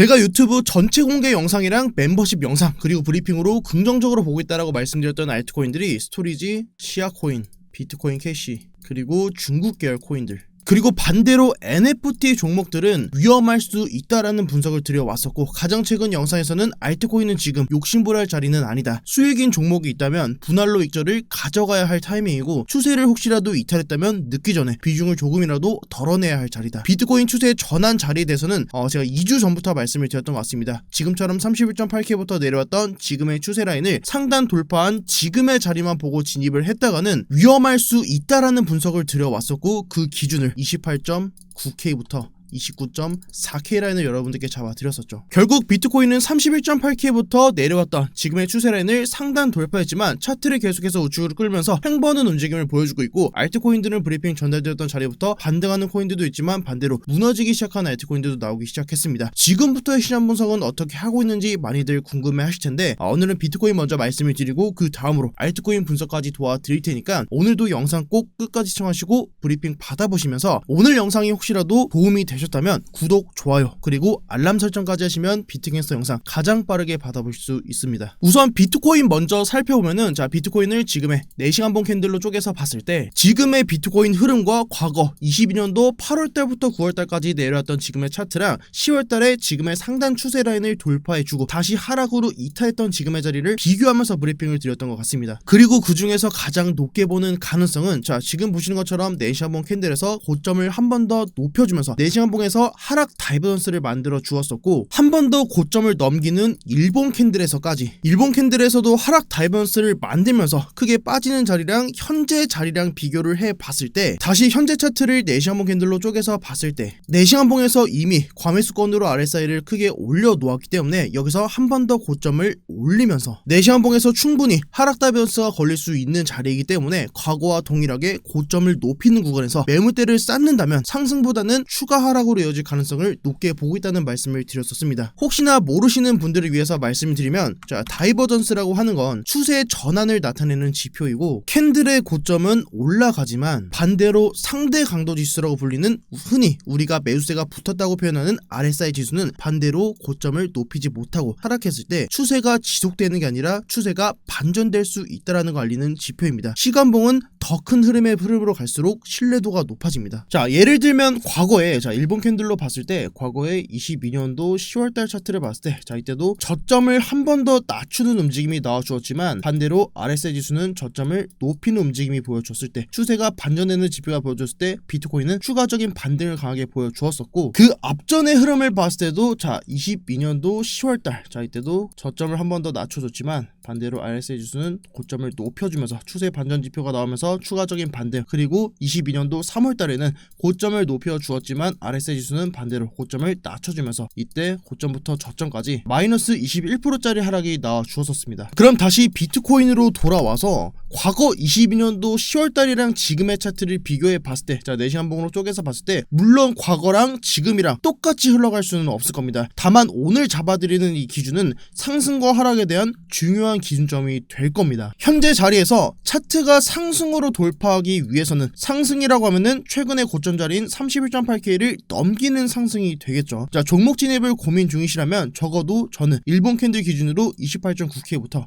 제가 유튜브 전체 공개 영상이랑 멤버십 영상 그리고 브리핑으로 긍정적으로 보고 있다라고 말씀드렸던 알트코인들이 스토리지, 시아코인, 비트코인 캐시, 그리고 중국 계열 코인들, 그리고 반대로 NFT 종목들은 위험할 수 있다라는 분석을 드려왔었고, 가장 최근 영상에서는 알트코인은 지금 욕심부릴 자리는 아니다, 수익인 종목이 있다면 분할로 익절을 가져가야 할 타이밍이고, 추세를 혹시라도 이탈했다면 늦기 전에 비중을 조금이라도 덜어내야 할 자리다. 비트코인 추세 전환 자리에 대해서는 제가 2주 전부터 말씀을 드렸던 것 같습니다. 지금처럼 31.8K부터 내려왔던 지금의 추세 라인을 상단 돌파한 지금의 자리만 보고 진입을 했다가는 위험할 수 있다라는 분석을 드려왔었고, 그 기준을 28.9K부터 29.4K 라인을 여러분들께 잡아드렸었죠. 결국 비트코인은 31.8K부터 내려왔던 지금의 추세 라인을 상단 돌파했지만 차트를 계속해서 우측으로 끌면서 횡보하는 움직임을 보여주고 있고, 알트코인들은 브리핑 전달되었던 자리부터 반등하는 코인들도 있지만 반대로 무너지기 시작한 알트코인들도 나오기 시작했습니다. 지금부터의 시장 분석은 어떻게 하고 있는지 많이들 궁금해 하실 텐데, 오늘은 비트코인 먼저 말씀을 드리고 그 다음으로 알트코인 분석까지 도와드릴 테니까 오늘도 영상 꼭 끝까지 시청하시고 브리핑 받아보시면서, 오늘 영상이 혹시라도 도움이 되셨다면 구독, 좋아요, 그리고 알람 설정까지 하시면 비트갱스터 영상 가장 빠르게 받아볼 수 있습니다. 우선 비트코인 먼저 살펴보면은, 자, 비트코인을 지금의 4시간봉 캔들로 쪼개서 봤을 때 지금의 비트코인 흐름과 과거 22년도 8월달부터 9월달까지 내려왔던 지금의 차트랑 10월달에 지금의 상단 추세 라인을 돌파해주고 다시 하락으로 이탈했던 지금의 자리를 비교하면서 브리핑을 드렸던 것 같습니다. 그리고 그 중에서 가장 높게 보는 가능성은, 자, 지금 보시는 것처럼 4시간봉 캔들에서 고점을 한 번 더 높여주면서 4시간 봉에서 하락 다이버전스를 만들어 주었었고, 한 번 더 고점을 넘기는 일본 캔들에서까지, 일본 캔들에서도 하락 다이버전스를 만들면서 크게 빠지는 자리랑 현재 자리랑 비교를 해봤을 때, 다시 현재 차트를 4시간 봉 캔들로 쪼개서 봤을 때 4시간 봉에서 이미 과매수권으로 RSI를 크게 올려 놓았기 때문에 여기서 한 번 더 고점을 올리면서 4시간 봉에서 충분히 하락 다이버전스가 걸릴 수 있는 자리이기 때문에 과거와 동일하게 고점을 높이는 구간에서 매물대를 쌓는다면 상승보다는 추가 하락으로 이어질 가능성을 높게 보고 있다는 말씀을 드렸었습니다. 혹시나 모르시는 분들을 위해서 말씀을 드리면, 자, 다이버전스라고 하는 건 추세의 전환을 나타내는 지표이고, 캔들의 고점은 올라가지만 반대로 상대 강도 지수라고 불리는, 흔히 우리가 매수세가 붙었다고 표현하는 RSI 지수는 반대로 고점을 높이지 못하고 하락했을 때 추세가 지속되는 게 아니라 추세가 반전될 수 있다는 걸 알리는 지표입니다. 시간봉은 더 큰 흐름으로 갈수록 신뢰도가 높아집니다. 자, 예를 들면 과거에, 자, 일본 캔들로 봤을 때 과거에 22년도 10월달 차트를 봤을 때, 자, 이때도 저점을 한 번 더 낮추는 움직임이 나와주었지만 반대로 RSI 지수는 저점을 높이는 움직임이 보여줬을 때, 추세가 반전되는 지표가 보여줬을 때 비트코인은 추가적인 반등을 강하게 보여주었었고, 그 앞전의 흐름을 봤을 때도, 자, 22년도 10월달, 자, 이때도 저점을 한 번 더 낮춰줬지만 반대로 RSI 지수는 고점을 높여주면서 추세 반전 지표가 나오면서 추가적인 반등, 그리고 22년도 3월달에는 고점을 높여주었지만 RSI 지수는 반대로 고점을 낮춰주면서 이때 고점부터 저점까지 마이너스 21%짜리 하락이 나와 주었었습니다. 그럼 다시 비트코인으로 돌아와서 과거 22년도 10월달이랑 지금의 차트를 비교해 봤을 때, 자, 4시간 봉으로 쪼개서 봤을 때 물론 과거랑 지금이랑 똑같이 흘러갈 수는 없을 겁니다. 다만 오늘 잡아드리는 이 기준은 상승과 하락에 대한 중요한 기준점이 될 겁니다. 현재 자리에서 차트가 상승으로 돌파하기 위해서는, 상승이라고 하면은 최근의 고점 자리인 31.8K를 넘기는 상승이 되겠죠. 자, 종목 진입을 고민 중이시라면 적어도 저는 일본 캔들 기준으로 28.9K부터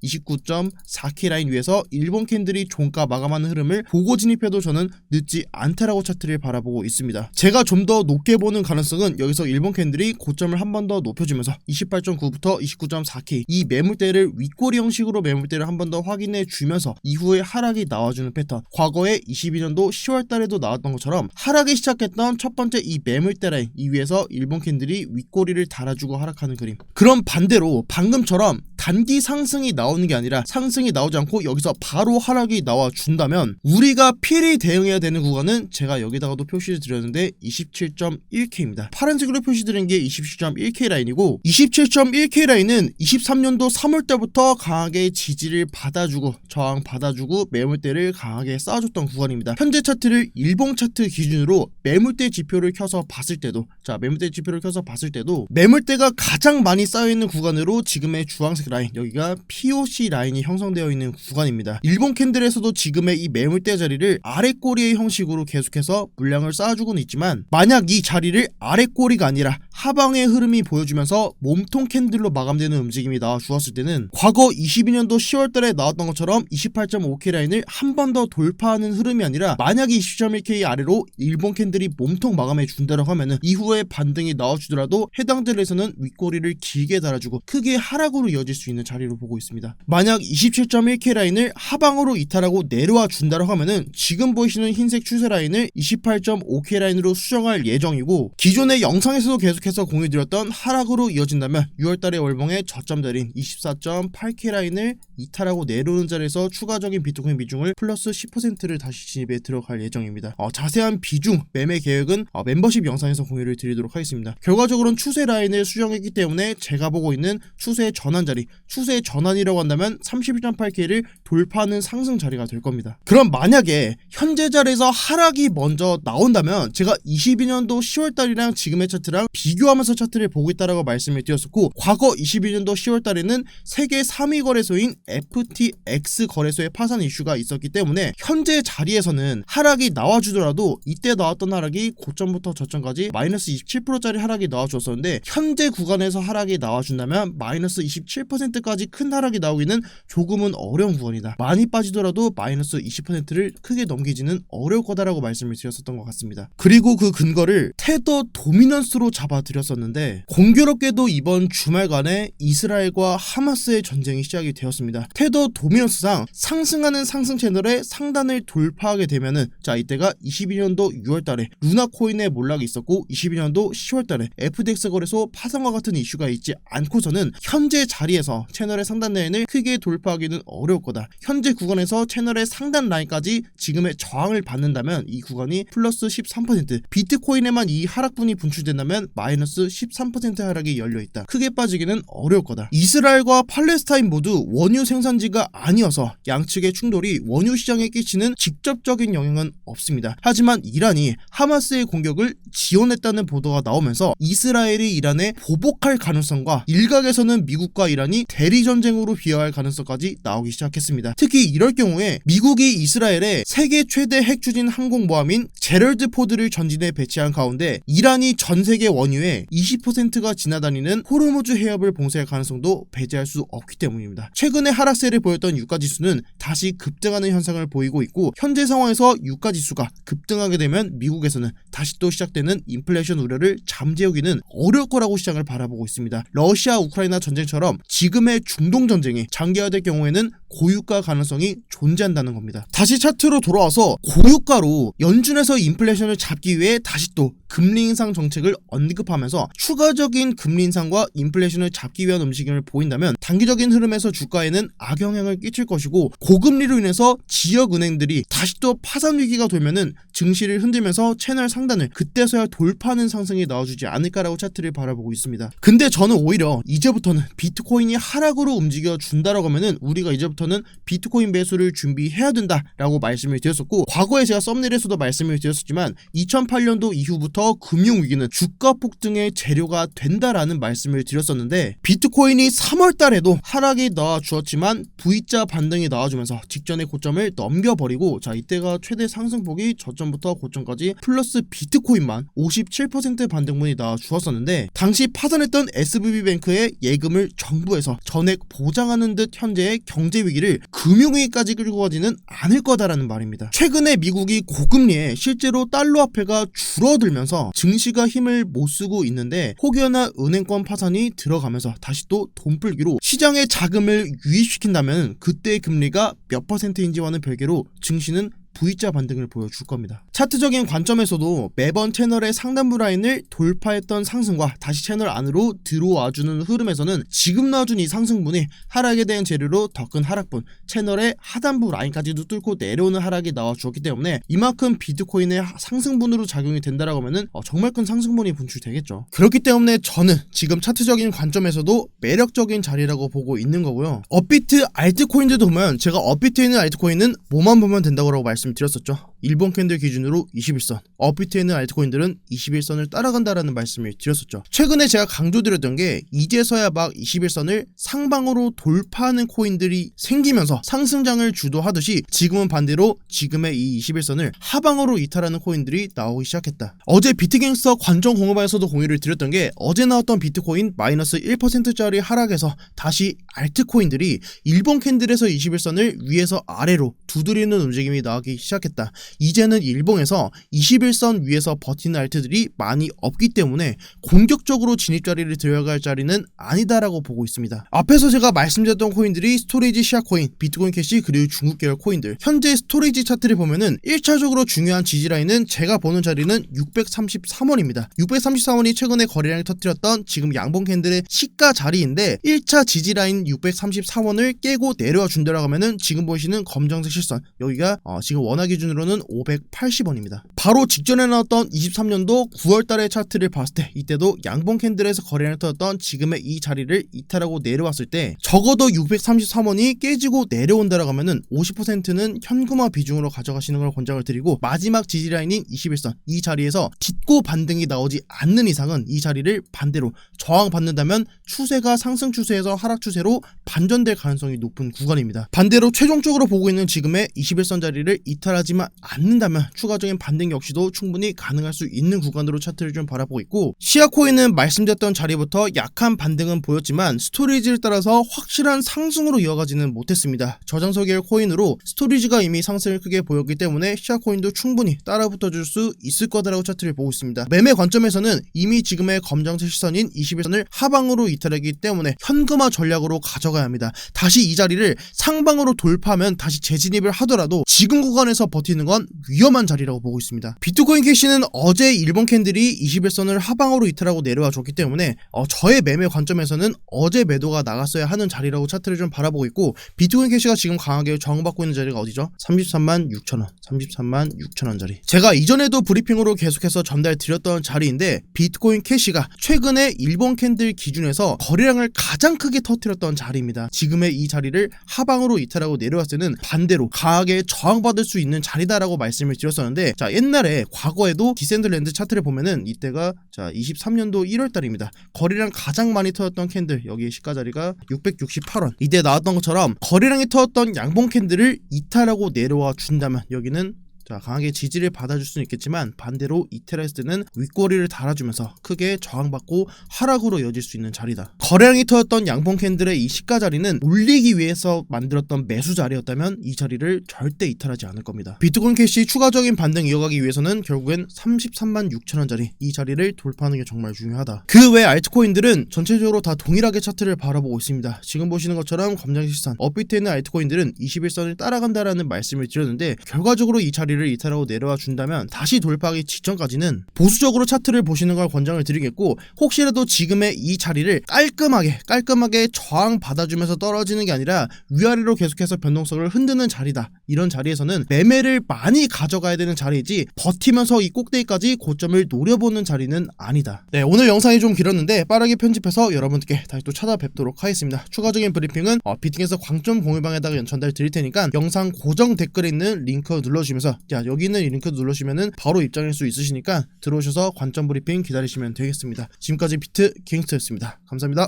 29.4K 라인 위에서 일본 캔들이 종가 마감하는 흐름을 보고 진입해도 저는 늦지 않다라고 차트를 바라보고 있습니다. 제가 좀 더 높게 보는 가능성은 여기서 일본 캔들이 고점을 한 번 더 높여주면서 28.9부터 29.4K, 이 매물대를 윗꼬리 형식으로 매물대를 한 번 더 확인해 주면서 이후에 하락이 나와주는 패턴, 과거에 22년도 10월달에도 나왔던 것처럼 하락이 시작했던 첫 번째 이 매물대 라인 이 위에서 일본 캔들이 윗꼬리를 달아주고 하락하는 그림. 그럼 반대로 방금처럼 단기 상승이 나오는 게 아니라 상승이 나오지 않고 여기서 바로 하락이 나와준다면 우리가 필히 대응해야 되는 구간은 제가 여기다가도 표시를 드렸는데 27.1K입니다. 파란색으로 표시드린 게 27.1K 라인이고, 27.1K 라인은 23년도 3월달부터 강하게 지지를 받아주고 저항 받아주고 매물대를 강하게 쌓아줬던 구간입니다. 현재 차트를 일봉 차트 기준으로 매물대 지표를 켜서 봤을 때도, 자, 매물대 지표를 켜서 봤을 때도 매물대가 가장 많이 쌓여있는 구간으로 지금의 주황색 라인, 여기가 POC 라인이 형성되어 있는 구간입니다. 일본 캔들에서도 지금의 이 매물대 자리를 아랫꼬리의 형식으로 계속해서 물량을 쌓아주고는 있지만, 만약 이 자리를 아랫꼬리가 아니라 하방의 흐름이 보여주면서 몸통 캔들로 마감되는 움직임이 나와 주었을 때는 과거 22년도 10월달에 나왔던 것처럼 28.5K 라인을 한 번 더 돌파하는 흐름이 아니라 만약에 20.1K 아래로 일본 캔들이 몸통 마감해 준다라고 하면은 이후에 반등이 나와주더라도 해당 자리에서는 윗꼬리를 길게 달아주고 크게 하락으로 이어질 수 있는 자리로 보고 있습니다. 만약 27.1K 라인을 하방으로 이탈하고 내려와 준다라고 하면은 지금 보이시는 흰색 추세 라인을 28.5K 라인으로 수정할 예정이고, 기존의 영상에서도 계속해서 공유드렸던 하락으로 이어진다면 6월달에 월봉의 저점 자리인 24.8K 라인을 이탈하고 내려오는 자리에서 추가적인 비트코인 비중을 플러스 10%를 다시 진입에 들어갈 예정입니다. 자세한 비중, 매매 계획은 멤버십 영상에서 공유를 드리도록 하겠습니다. 결과적으로는 추세 라인을 수정했기 때문에 제가 보고 있는 추세 전환 자리, 추세 전환이라고 한다면 31.8K를 돌파하는 상승 자리가 될 겁니다. 그럼 만약에 현재 자리에서 하락이 먼저 나온다면 제가 22년도 10월달이랑 지금의 차트랑 비교하면서 차트를 보고 있다라고 말씀을 드렸었고, 과거 22년도 10월달에는 세계 3위 거래소인 FTX 거래소의 파산 이슈가 있었기 때문에 현재 자리에서는 하락이 나와주더라도 이때 나왔던 하락이 고점부터 저점까지 마이너스 27%짜리 하락이 나와줬었는데, 현재 구간에서 하락이 나와준다면 마이너스 27%까지 큰 하락이 나오기는 조금은 어려운 구간이다. 많이 빠지더라도 마이너스 20%를 크게 넘기지는 어려울 거다라고 말씀을 드렸었던 것 같습니다. 그리고 그 근거를 테더 도미넌스로 잡아드렸었는데, 공교롭게도 이번 주말간에 이스라엘과 하마스의 전쟁이 시작이 되었습니다. 테더 도미넌스상 상승하는 상승 채널의 상단을 돌파하게 되면은, 자, 이때가 22년도 6월달에 루나코인의 몰락이 있었고 22년도 10월달에 FTX 거래소 파산과 같은 이슈가 있지 않고서는 현재 자리에서 채널의 상단 라인을 크게 돌파하기는 어려울 거다. 현재 구간에서 채널의 상단 라인까지 지금의 저항을 받는다면 이 구간이 플러스 13%, 비트코인에만 이 하락분이 분출된다면 마이너스 13% 하락이 열려있다. 크게 빠지기는 어려울 거다. 이스라엘과 팔레스타인 모두 원유 생산지가 아니어서 양측의 충돌이 원유 시장에 끼치는 직접적인 영향은 없습니다. 하지만 이란이 하마스의 공격을 지원했다는 보도가 나오면서 이스라엘이 이란에 보복할 가능성과 일각에서는 미국과 이란이 대리전쟁으로 비화할 가능성까지 나오기 시작했습니다. 특히 이럴 경우에 미국이 이스라엘에 세계 최대 핵추진 항공모함인 제럴드 포드를 전진에 배치한 가운데 이란이 전 세계 원유의 20%가 지나다니는 호르무즈 해협을 봉쇄할 가능성도 배제할 수 없기 때문입니다. 최근에 하락세를 보였던 유가지수는 다시 급등하는 현상을 보이고 있고, 현재 상황에서 유가지수가 급등하게 되면 미국에서는 다시 또 시작되는 인플레이션 우려를 잠재우기는 어려울 거라고 시장을 바라보고 있습니다. 러시아 우크라이나 전쟁처럼 지금의 중동 전쟁이 장기화될 경우에는 고유가 가능성이 존재한다는 겁니다. 다시 차트로 돌아와서 고유가로 연준에서 인플레이션을 잡기 위해 다시 또 금리 인상 정책을 언급하면서 추가적인 금리 인상과 인플레이션을 잡기 위한 움직임을 보인다면 단기적인 흐름에서 주가에는 악영향을 끼칠 것이고, 고금리로 인해서 지역은행들이 다시 또 파산 위기가 돌면은 증시를 흔들면서 채널 상단을 그때서야 돌파하는 상승이 나와주지 않을까라고 차트를 바라보고 있습니다. 근데 저는 오히려 이제부터는 비트코인이 하락으로 움직여 준다라고 하면은 우리가 이제부터는 비트코인 매수를 준비해야 된다라고 말씀을 드렸었고, 과거에 제가 썸네일에서도 말씀을 드렸었지만 2008년도 이후부터 금융위기는 주가 폭등의 재료가 된다라는 말씀을 드렸었는데, 비트코인이 3월달에도 하락이 나와주었지만 V자 반등이 나와주면서 직전의 고점을 넘겨버리고, 자, 이때가 최대 상승폭이 저점부터 고점까지 플러스 비트코인만 57% 반등분이 나와주었었는데, 당시 파산했던 SVB뱅크의 예금을 정부에서 전액 보장하는 듯 현재의 경제위기를 금융위기까지 끌고 가지는 않을 거다라는 말입니다. 최근에 미국이 고금리에 실제로 달러 화폐가 줄어들면서 증시가 힘을 못 쓰고 있는데, 혹여나 은행권 파산이 들어가면서 다시 또 돈풀기로 시장의 자금을 유입시킨다면 그때의 금리가 몇 %인지와는 별개로 증시는 V자 반등을 보여줄 겁니다. 차트적인 관점에서도 매번 채널의 상단부 라인을 돌파했던 상승과 다시 채널 안으로 들어와주는 흐름에서는 지금 나와준 이 상승분이 하락에 대한 재료로 더 큰 하락분, 채널의 하단부 라인까지도 뚫고 내려오는 하락이 나와주었기 때문에 이만큼 비트코인의 상승분으로 작용이 된다라고 하면은 정말 큰 상승분이 분출되겠죠. 그렇기 때문에 저는 지금 차트적인 관점에서도 매력적인 자리라고 보고 있는 거고요. 업비트 알트코인들도 보면 제가 업비트에 있는 알트코인은 뭐만 보면 된다고 말씀드렸었죠. 일본 캔들 기준으로 21선, 업비트에 있는 알트코인들은 21선을 따라간다라는 말씀을 드렸었죠. 최근에 제가 강조드렸던 게 이제서야 막 21선을 상방으로 돌파하는 코인들이 생기면서 상승장을 주도하듯이 지금은 반대로 지금의 이 21선을 하방으로 이탈하는 코인들이 나오기 시작했다. 어제 비트갱스터 관전 공유방에서도 공유를 드렸던 게 어제 나왔던 비트코인 마이너스 1%짜리 하락에서 다시 알트코인들이 일본 캔들에서 21선을 위에서 아래로 두드리는 움직임이 나오기 시작했다. 이제는 일봉에서 21선 위에서 버티는 알트들이 많이 없기 때문에 공격적으로 진입 자리를 들어갈 자리는 아니다라고 보고 있습니다. 앞에서 제가 말씀드렸던 코인들이 스토리지 시아코인, 비트코인 캐시 그리고 중국 계열 코인들. 현재 스토리지 차트를 보면은 1차적으로 중요한 지지라인은 제가 보는 자리는 633원입니다. 633원이 최근에 거래량을 터뜨렸던 지금 양봉 캔들의 시가 자리인데 1차 지지라인 633원을 깨고 내려와 준다라고 하면은 지금 보시는 검정색 실선 여기가 지금 원화 기준으로는 580원입니다. 바로 직전에 나왔던 23년도 9월달의 차트를 봤을 때 이때도 양봉 캔들에서 거래량을 터졌던 지금의 이 자리를 이탈하고 내려왔을 때 적어도 633원이 깨지고 내려온다라고 하면은 50%는 현금화 비중으로 가져가시는 걸 권장을 드리고 마지막 지지라인인 21선 이 자리에서 딛고 반등이 나오지 않는 이상은 이 자리를 반대로 저항받는다면 추세가 상승 추세에서 하락 추세로 반전될 가능성이 높은 구간입니다. 반대로 최종적으로 보고 있는 지금의 21선 자리를 이탈하지만 않는다면 추가적인 반등 역시도 충분히 가능할 수 있는 구간으로 차트를 좀 바라보고 있고 시아코인은 말씀드렸던 자리부터 약한 반등은 보였지만 스토리지를 따라서 확실한 상승으로 이어가지는 못했습니다. 저장소 계열 코인으로 스토리지가 이미 상승을 크게 보였기 때문에 시아코인도 충분히 따라붙어줄 수 있을 거다라고 차트를 보고 있습니다. 매매 관점에서는 이미 지금의 검정색 시선인 21선을 하방으로 이탈하기 때문에 현금화 전략으로 가져가야 합니다. 다시 이 자리를 상방으로 돌파하면 다시 재진입을 하더라도 지금 구간에서 버티는 건 위험한 자리라고 보고 있습니다. 비트코인 캐시는 어제 일본 캔들이 21선을 하방으로 이탈하고 내려와 줬기 때문에 저의 매매 관점에서는 어제 매도가 나갔어야 하는 자리라고 차트를 좀 바라보고 있고 비트코인 캐시가 지금 강하게 저항받고 있는 자리가 어디죠? 33만 6천원 33만 6천원 자리. 제가 이전에도 브리핑으로 계속해서 전달 드렸던 자리인데 비트코인 캐시가 최근에 일본 캔들 기준에서 거래량을 가장 크게 터뜨렸던 자리입니다. 지금의 이 자리를 하방으로 이탈하고 내려왔을 때는 반대로 강하게 저항받을 수 있는 자리다라고 말씀을 드렸었는데 자 옛날에 과거에도 디센들랜드 차트를 보면은 이때가 자 23년도 1월달입니다. 거래량 가장 많이 터졌던 캔들 여기에 시가 자리가 668원 이때 나왔던 것처럼 거래량이 터졌던 양봉 캔들을 이탈하고 내려와 준다면 여기는 자 강하게 지지를 받아줄 수는 있겠지만 반대로 이탈했을 때는 윗꼬리를 달아주면서 크게 저항받고 하락으로 이어질 수 있는 자리다. 거래량이 터졌던 양봉 캔들의 이 시가 자리는 올리기 위해서 만들었던 매수 자리였다면 이 자리를 절대 이탈하지 않을 겁니다. 비트코인 캐시 추가적인 반등 이어가기 위해서는 결국엔 33만 6천원 자리 이 자리를 돌파하는 게 정말 중요하다. 그 외 알트코인들은 전체적으로 다 동일하게 차트를 바라보고 있습니다. 지금 보시는 것처럼 검정색 시선 업비트에 있는 알트코인들은 21선을 따라간다라는 말씀을 드렸는데 결과적으로 이 자리를 이탈하고 내려와 준다면 다시 돌파하기 직전까지는 보수적으로 차트를 보시는 걸 권장을 드리겠고 혹시라도 지금의 이 자리를 깔끔하게 저항 받아주면서 떨어지는 게 아니라 위아래로 계속해서 변동성을 흔드는 자리다. 이런 자리에서는 매매를 많이 가져가야 되는 자리이지 버티면서 이 꼭대기까지 고점을 노려보는 자리는 아니다. 네, 오늘 영상이 좀 길었는데 빠르게 편집해서 여러분들께 다시 또 찾아뵙도록 하겠습니다. 추가적인 브리핑은 비트갱스 광점 공유방에다가 전달 드릴 테니까 영상 고정 댓글에 있는 링크 눌러주시면서 자 여기 있는 이 링크 누르시면은 바로 입장할 수 있으시니까 들어오셔서 관점 브리핑 기다리시면 되겠습니다. 지금까지 비트갱스터였습니다. 감사합니다.